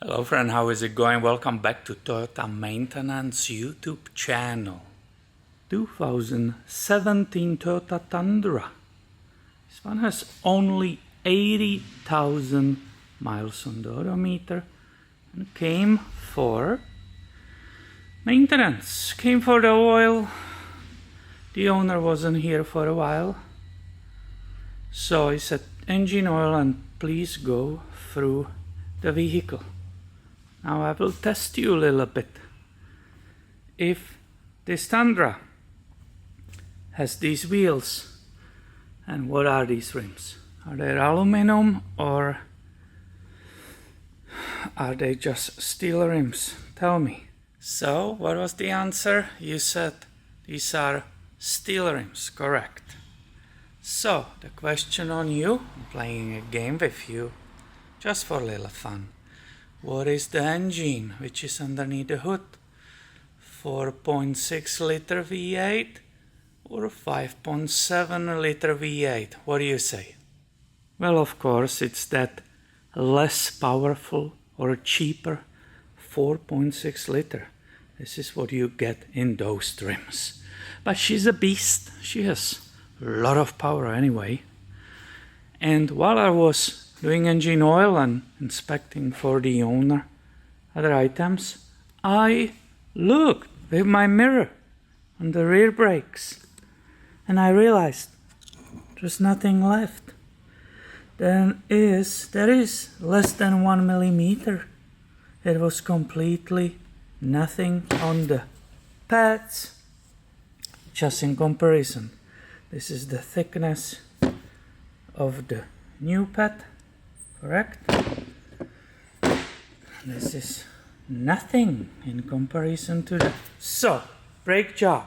Hello friend, how is it going? Welcome back to Toyota Maintenance YouTube channel. 2017 Toyota Tundra. This one has only 80,000 miles on the odometer and came for maintenance. Came for the oil. The owner wasn't here for a while. So he said, engine oil and please go through the vehicle. Now I will test you a little bit. If this Tundra has these wheels, and what are these rims? Are they aluminum or are they just steel rims? Tell me. So what was the answer? You said these are steel rims, correct. So the question on you, I'm playing a game with you just for a little fun. What is the engine which is underneath the hood? 4.6 liter V8 or 5.7 liter V8? What do you say? Well, of course, it's that less powerful or cheaper 4.6 liter. This is what you get in those trims. But she's a beast. She has a lot of power anyway. And while I was doing engine oil and inspecting for the owner other items, I looked with my mirror on the rear brakes and I realized there's nothing left. There is less than 1 millimeter. It was completely nothing on the pads. Just in comparison, this is the thickness of the new pad. Correct? This is nothing in comparison to the... So, brake job.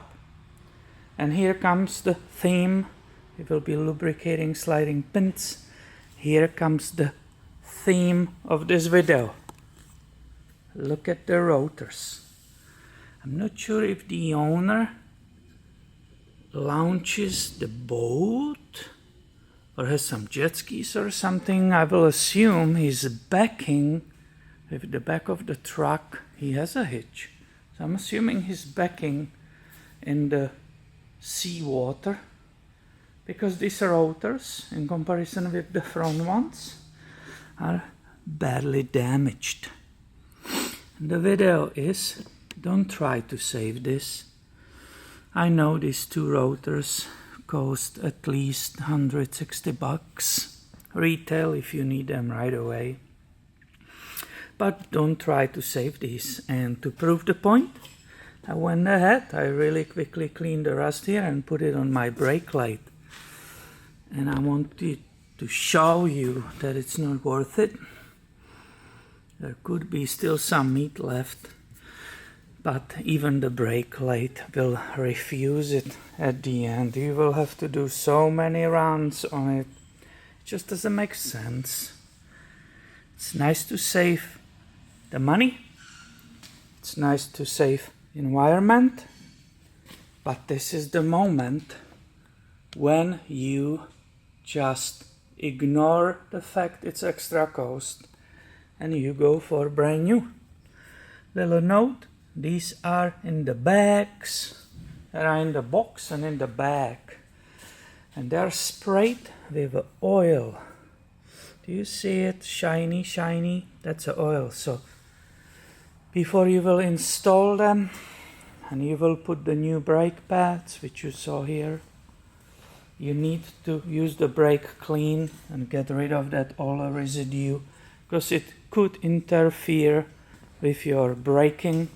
And here comes the theme. It will be lubricating sliding pins. Here comes the theme of this video. Look at the rotors. I'm not sure if the owner launches the boat or has some jet skis or something. I will assume he's backing with the back of the truck. He has a hitch. So I'm assuming he's backing in the seawater because these rotors, in comparison with the front ones, are badly damaged. And the video is, don't try to save this. I know these two rotors cost at least $160 retail if you need them right away. But don't try to save these. And to prove the point, I went ahead, I really quickly cleaned the rust here and put it on my brake light. And I wanted to show you that it's not worth it. There could be still some meat left, but even the brake light will refuse it at the end. You will have to do so many runs on it. It just doesn't make sense. It's nice to save the money. It's nice to save environment. But this is the moment when you just ignore the fact it's extra cost and you go for brand new. Little note. These are in the bags. They are in the box and in the bag. And they are sprayed with oil. Do you see it? Shiny, shiny. That's the oil. So before you will install them and you will put the new brake pads, which you saw here, you need to use the brake clean and get rid of that oil residue because it could interfere with your braking.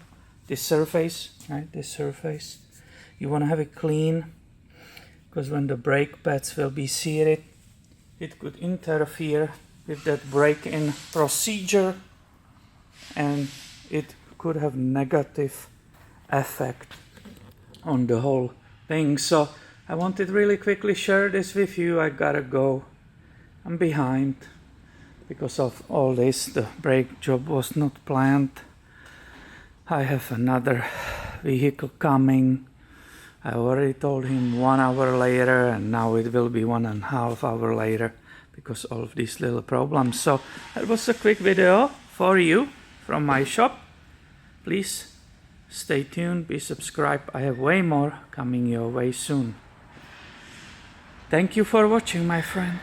This surface, right? This surface, you want to have it clean because when the brake pads will be seared, it could interfere with that brake-in procedure and it could have negative effect on the whole thing. So I wanted really quickly share this with you. I gotta go. I'm behind because of all this. The brake job was not planned. I have another vehicle coming. I already told him 1 hour later and now it will be 1.5 hours later because of these little problems. So that was a quick video for you. from my shop. Please stay tuned, be subscribed. I have way more coming your way soon. Thank you for watching, my friend.